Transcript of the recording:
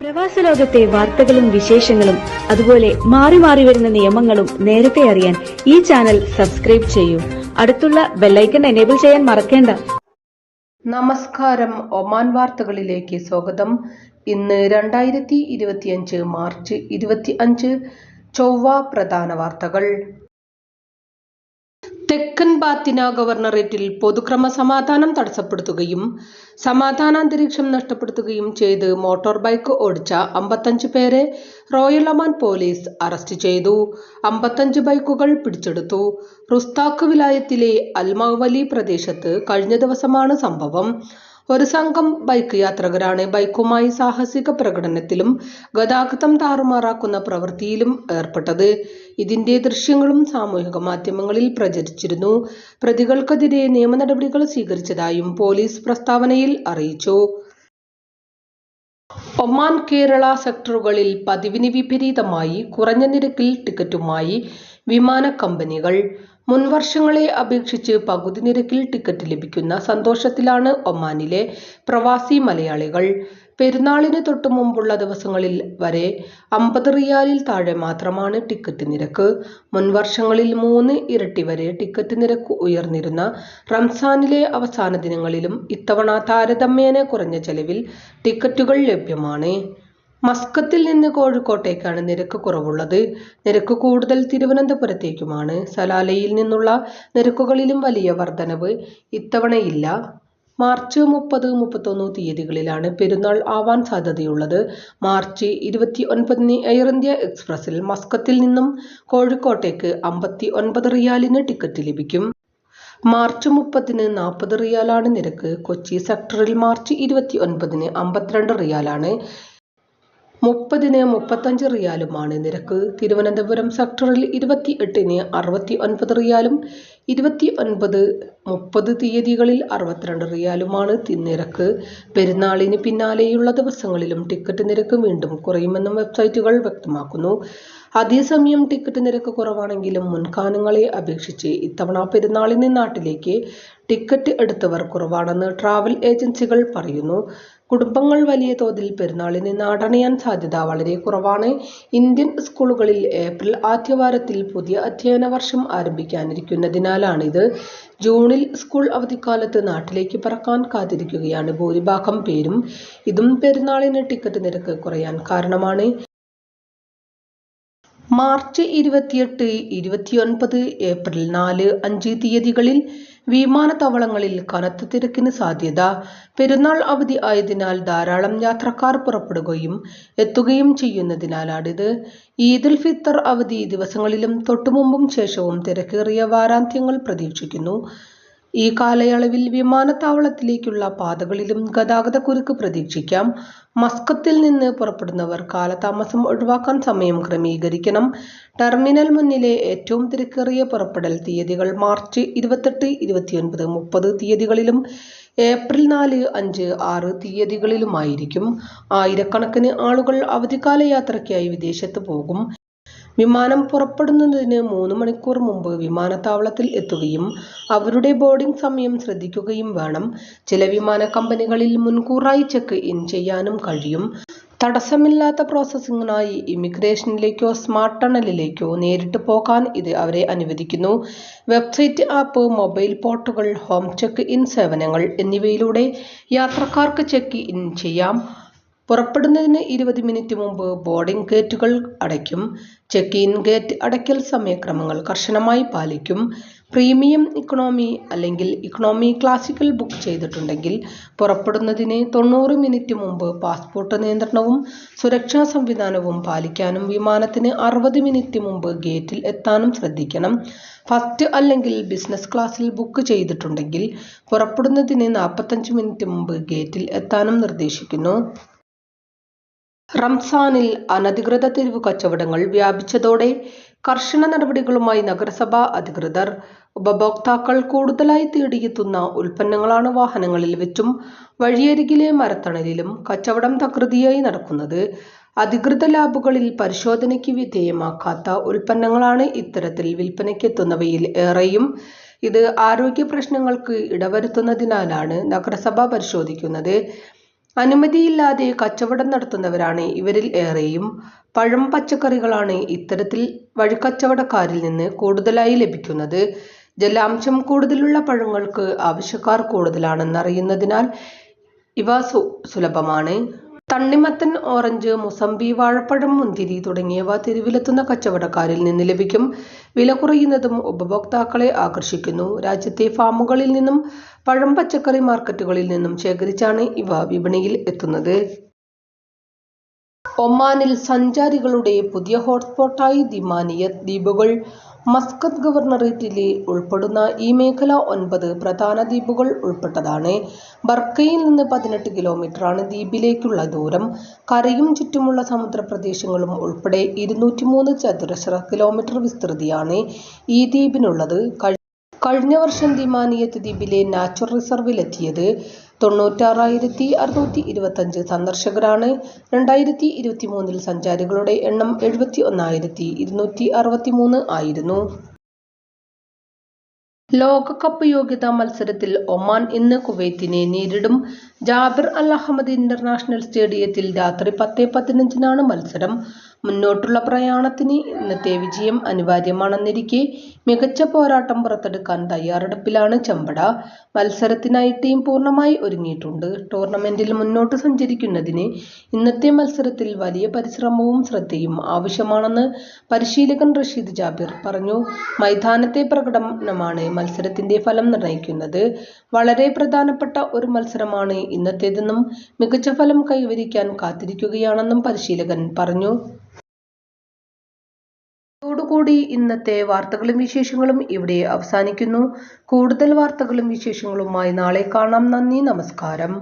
പ്രവാസ ലോകത്തെ വാർത്തകളും വിശേഷങ്ങളും അതുപോലെ മാറി മാറി വരുന്ന നിയമങ്ങളും നേരത്തെ അറിയാൻ ഈ ചാനൽ സബ്സ്ക്രൈബ് ചെയ്യൂ. അടുത്തുള്ള ബെല്ലൈക്കൺ എനേബിൾ ചെയ്യാൻ മറക്കേണ്ട. നമസ്കാരം. ഒമാൻ വാർത്തകളിലേക്ക് സ്വാഗതം. ഇന്ന് 2025 മാർച്ച് 25 ചൊവ്വ. പ്രധാന വാർത്തകൾ. തെക്കൻ ബാത്തിന ഗവർണറേറ്റിൽ പൊതുക്രമസമാധാനം തടസ്സപ്പെടുത്തുകയും സമാധാനാന്തരീക്ഷം നഷ്ടപ്പെടുത്തുകയും ചെയ്ത് മോട്ടോർ ബൈക്ക് ഓടിച്ച 55 പേരെ റോയൽ ഒമാൻ പോലീസ് അറസ്റ്റ് ചെയ്തു. 55 ബൈക്കുകൾ പിടിച്ചെടുത്തു. റുസ്താഖ് വിലായത്തിലെ അൽ മഅ്വലി പ്രദേശത്ത് കഴിഞ്ഞ ദിവസമാണ് സംഭവം. ഒരു സംഘം ബൈക്ക് യാത്രികരാണ് ബൈക്കുമായി സാഹസിക പ്രകടനത്തിലും ഗതാഗതം താറുമാറാക്കുന്ന പ്രവൃത്തിയിലും ഏർപ്പെട്ടത്. ഇതിന്റെ ദൃശ്യങ്ങളും സാമൂഹിക മാധ്യമങ്ങളിൽ പ്രചരിച്ചിരുന്നു. പ്രതികൾക്കെതിരെ നിയമ നടപടികൾ സ്വീകരിച്ചതായും പോലീസ് പ്രസ്താവനയിൽ അറിയിച്ചു. ഒമാൻ കേരള സെക്ടറുകളിൽ പതിവിന് വിപരീതമായി കുറഞ്ഞ നിരക്കിൽ ടിക്കറ്റുമായി വിമാന കമ്പനികൾ. മുൻവർഷങ്ങളെ അപേക്ഷിച്ച് പകുതി നിരക്കിൽ ടിക്കറ്റ് ലഭിക്കുന്ന സന്തോഷത്തിലാണ് ഒമാനിലെ പ്രവാസി മലയാളികൾ. പെരുന്നാളിന് തൊട്ടു മുമ്പുള്ള ദിവസങ്ങളിൽ വരെ 50 റിയാലിൽ താഴെ മാത്രമാണ് ടിക്കറ്റ് നിരക്ക്. മുൻവർഷങ്ങളിൽ 3 ഇരട്ടി വരെ ടിക്കറ്റ് നിരക്ക് ഉയർന്നിരുന്ന റംസാനിലെ അവസാന ദിനങ്ങളിലും ഇത്തവണ താരതമ്യേന കുറഞ്ഞ ചെലവിൽ ടിക്കറ്റുകൾ ലഭ്യമാണ്. മസ്കത്തിൽ നിന്ന് കോഴിക്കോട്ടേക്കാണ് നിരക്ക് കുറവുള്ളത്. നിരക്ക് കൂടുതൽ തിരുവനന്തപുരത്തേക്കുമാണ്. സലാലയിൽ നിന്നുള്ള നിരക്കുകളിലും വലിയ വർധനവ് ഇത്തവണയില്ല. മാർച്ച് 30, 31 തീയതികളിലാണ് പെരുന്നാൾ ആവാൻ സാധ്യതയുള്ളത്. മാർച്ച് 29 എയർ ഇന്ത്യ എക്സ്പ്രസിൽ മസ്കത്തിൽ നിന്നും കോഴിക്കോട്ടേക്ക് 59 റിയാലിന് ടിക്കറ്റ് ലഭിക്കും. മാർച്ച് 30 40 റിയാലാണ് നിരക്ക്. കൊച്ചി സെക്ടറിൽ മാർച്ച് 29 52 റിയാലാണ്. 30 35 റിയാലുമാണ് നിരക്ക്. തിരുവനന്തപുരം സെക്ടറിൽ 28 69 റിയാലും 29 30 തീയതികളിൽ 62 റിയാലുമാണ് നിരക്ക്. പെരുന്നാളിന് പിന്നാലെയുള്ള ദിവസങ്ങളിലും ടിക്കറ്റ് നിരക്ക് വീണ്ടും കുറയുമെന്നും വെബ്സൈറ്റുകൾ വ്യക്തമാക്കുന്നു. അതേസമയം ടിക്കറ്റ് നിരക്ക് കുറവാണെങ്കിലും മുൻകാലങ്ങളെ അപേക്ഷിച്ച് ഇത്തവണ പെരുന്നാളിന് നാട്ടിലേക്ക് ടിക്കറ്റ് എടുത്തവർ കുറവാണെന്ന് ട്രാവൽ ഏജൻസികൾ പറയുന്നു. കുടുംബങ്ങൾ വലിയ തോതിൽ പെരുന്നാളിന് നാടണയാൻ സാധ്യത വളരെ കുറവാണ്. ഇന്ത്യൻ സ്കൂളുകളിൽ ഏപ്രിൽ ആദ്യവാരത്തിൽ പുതിയ അധ്യയന വർഷം ആരംഭിക്കാനിരിക്കുന്നതിനാലാണിത്. ജൂണിൽ സ്കൂൾ അവധിക്കാലത്ത് നാട്ടിലേക്ക് പറക്കാൻ കാത്തിരിക്കുകയാണ് ഭൂരിഭാഗം പേരും. ഇതും പെരുന്നാളിന് ടിക്കറ്റ് നിരക്ക് കുറയാൻ കാരണമാണ്. മാർച്ച് 28, 29, ഏപ്രിൽ 4, 5 തീയതികളിൽ വിമാനത്താവളങ്ങളിൽ കനത്ത തിരക്കിന് സാധ്യത. പെരുന്നാൾ അവധി ആയതിനാൽ ധാരാളം യാത്രക്കാർ പുറപ്പെടുകയും എത്തുകയും ചെയ്യുന്നതിനാലാണിത്. ഈദുൽ ഫിത്തർ അവധി ദിവസങ്ങളിലും തൊട്ടുമുമ്പും ശേഷവും തിരക്കേറിയ വാരാന്ത്യങ്ങൾ പ്രതീക്ഷിക്കുന്നു. ഈ കാലയളവിൽ വിമാനത്താവളത്തിലേക്കുള്ള പാതകളിലും ഗതാഗതക്കുരുക്ക് പ്രതീക്ഷിക്കാം. മസ്കത്തിൽ നിന്ന് പുറപ്പെടുന്നവർ കാലതാമസം ഒഴിവാക്കാൻ സമയം ക്രമീകരിക്കണം. ടെർമിനൽ മുന്നിലെ ഏറ്റവും തിരക്കേറിയ പുറപ്പെടൽ തീയതികൾ മാർച്ച് 28, 29, 30 തീയതികളിലും ഏപ്രിൽ 4, 5, 6 തീയതികളിലുമായിരിക്കും. ആയിരക്കണക്കിന് ആളുകൾ അവധിക്കാല യാത്രയ്ക്കായി വിദേശത്ത് പോകും. വിമാനം പുറപ്പെടുന്നതിന് 3 മണിക്കൂർ മുമ്പ് വിമാനത്താവളത്തിൽ എത്തുകയും അവരുടെ ബോർഡിംഗ് സമയം ശ്രദ്ധിക്കുകയും വേണം. ചില വിമാന കമ്പനികളിൽ മുൻകൂറായി ചെക്ക് ഇൻ ചെയ്യാനും കഴിയും. തടസ്സമില്ലാത്ത പ്രോസസ്സിംഗിനായി ഇമിഗ്രേഷനിലേക്കോ സ്മാർട്ട് ടണലിലേക്കോ നേരിട്ട് പോകാൻ ഇത് അവരെ അനുവദിക്കുന്നു. വെബ്സൈറ്റ്, ആപ്പ്, മൊബൈൽ പോർട്ടുകൾ, ഹോം ചെക്ക് ഇൻ സേവനങ്ങൾ എന്നിവയിലൂടെ യാത്രക്കാർക്ക് ചെക്ക് ഇൻ ചെയ്യാം. പുറപ്പെടുന്നതിന് 20 മിനിറ്റ് മുമ്പ് ബോർഡിംഗ് ഗേറ്റുകൾ അടയ്ക്കും. ചെക്ക് ഇൻ ഗേറ്റ് അടയ്ക്കൽ സമയക്രമങ്ങൾ കർശനമായി പാലിക്കും. പ്രീമിയം, ഇക്കണോമി അല്ലെങ്കിൽ ഇക്കണോമി ക്ലാസിക്കൽ ബുക്ക് ചെയ്തിട്ടുണ്ടെങ്കിൽ പുറപ്പെടുന്നതിന് 90 മിനിറ്റ് മുമ്പ് പാസ്പോർട്ട് നിയന്ത്രണവും സുരക്ഷാ സംവിധാനവും പാലിക്കാനും വിമാനത്തിന് 60 മിനിറ്റ് മുമ്പ് ഗേറ്റിൽ എത്താനും ശ്രദ്ധിക്കണം. ഫസ്റ്റ് അല്ലെങ്കിൽ ബിസിനസ് ക്ലാസ്സിൽ ബുക്ക് ചെയ്തിട്ടുണ്ടെങ്കിൽ പുറപ്പെടുന്നതിന് 45 മിനിറ്റ് മുമ്പ് ഗേറ്റിൽ എത്താനും നിർദ്ദേശിക്കുന്നു. റംസാനിൽ അനധികൃത തെരുവു കച്ചവടങ്ങൾ വ്യാപിച്ചതോടെ കർശന നടപടികളുമായി നഗരസഭാ അധികൃതർ. ഉപഭോക്താക്കൾ കൂടുതലായി തേടിയെത്തുന്ന ഉൽപ്പന്നങ്ങളാണ് വാഹനങ്ങളിൽ വെച്ചും വഴിയരികിലെ മരത്തണലിലും കച്ചവടം തകൃതിയായി നടക്കുന്നത്. അധികൃത ലാബുകളിൽ പരിശോധനയ്ക്ക് വിധേയമാക്കാത്ത ഉൽപ്പന്നങ്ങളാണ് ഇത്തരത്തിൽ വിൽപ്പനയ്ക്കെത്തുന്നവയിൽ ഏറെയും. ഇത് ആരോഗ്യ പ്രശ്നങ്ങൾക്ക് ഇടവരുത്തുന്നതിനാലാണ് നഗരസഭ പരിശോധിക്കുന്നത്. അനുമതിയില്ലാതെ കച്ചവടം നടത്തുന്നവരാണ് ഇവരിൽ ഏറെയും. പഴം, പച്ചക്കറികളാണ് ഇത്തരത്തിൽ വഴിക്കച്ചവടക്കാരിൽ നിന്ന് കൂടുതലായി ലഭിക്കുന്നത്. ജലാംശം കൂടുതലുള്ള പഴങ്ങൾക്ക് ആവശ്യക്കാർ കൂടുതലാണെന്നറിയുന്നതിനാൽ ഇവ സുലഭമാണ്. തണ്ണിമത്തൻ, ഓറഞ്ച്, മുസംബി, വാഴപ്പഴം, മുന്തിരി തുടങ്ങിയവ തെരുവിലെത്തുന്ന കച്ചവടക്കാരിൽ നിന്ന് ലഭിക്കും. വില കുറയുന്നതും ഉപഭോക്താക്കളെ ആകർഷിക്കുന്നു. രാജ്യത്തെ ഫാമുകളിൽ നിന്നും പഴം, പച്ചക്കറി മാർക്കറ്റുകളിൽ നിന്നും ശേഖരിച്ചാണ് ഇവ വിപണിയിൽ എത്തുന്നത്. ഒമാനിൽ സഞ്ചാരികളുടെ പുതിയ ഹോട്ട്സ്പോട്ടായി ദിമാനിയത് ദ്വീപുകൾ. മസ്കത്ത് ഗവർണറേറ്റിൽ ഉൾപ്പെടുന്ന ഈ മേഖല 9 പ്രധാന ദ്വീപുകൾ ഉൾപ്പെട്ടതാണ്. ബർക്കയിൽ നിന്ന് 18 കിലോമീറ്ററാണ് ദ്വീപിലേക്കുള്ള ദൂരം. കരയും ചുറ്റുമുള്ള സമുദ്രപ്രദേശങ്ങളും ഉൾപ്പെടെ 203 ചതുരശ്ര കിലോമീറ്റർ വിസ്തൃതിയാണ് ഈ ദ്വീപിനുള്ളത്. കഴിഞ്ഞ വർഷം ദിമാനിയത് ദ്വീപിലെ നാച്ചുറൽ റിസർവിലെത്തിയത് 96,625 സന്ദർശകരാണ്. 2023 സഞ്ചാരികളുടെ എണ്ണം 71,263 ആയിരുന്നു. ലോകകപ്പ് യോഗ്യതാ മത്സരത്തിൽ ഒമാൻ ഇന്ന് കുവൈത്തിനെ നേരിടും. ജാബിർ അൽ അഹമ്മദ് ഇന്റർനാഷണൽ സ്റ്റേഡിയത്തിൽ രാത്രി 10:15 മത്സരം. മുന്നോട്ടുള്ള പ്രയാണത്തിന് ഇന്നത്തെ വിജയം അനിവാര്യമാണെന്നിരിക്കെ മികച്ച പോരാട്ടം പുറത്തെടുക്കാൻ തയ്യാറെടുപ്പിലാണ് ചെമ്പട. മത്സരത്തിനായി ടീം പൂർണ്ണമായി ഒരുങ്ങിയിട്ടുണ്ട്. ടൂർണമെന്റിൽ മുന്നോട്ട് സഞ്ചരിക്കുന്നതിന് ഇന്നത്തെ മത്സരത്തിൽ വലിയ പരിശ്രമവും ശ്രദ്ധയും ആവശ്യമാണെന്ന് പരിശീലകൻ റഷീദ് ജാബിർ പറഞ്ഞു. മൈതാനത്തെ പ്രകടനമാണ് മത്സരത്തിന്റെ ഫലം നിർണ്ണയിക്കുന്നത്. വളരെ പ്രധാനപ്പെട്ട ഒരു മത്സരമാണ് ഇന്നത്തേതെന്നും മികച്ച ഫലം കൈവരിക്കാൻ കാത്തിരിക്കുകയാണെന്നും പരിശീലകൻ പറഞ്ഞു. ഇതോടുകൂടി ഇന്നത്തെ വാർത്തകളും വിശേഷങ്ങളും ഇവിടെ അവസാനിക്കുന്നു. കൂടുതൽ വാർത്തകളും വിശേഷങ്ങളുമായി നാളെ കാണാം. നന്ദി, നമസ്കാരം.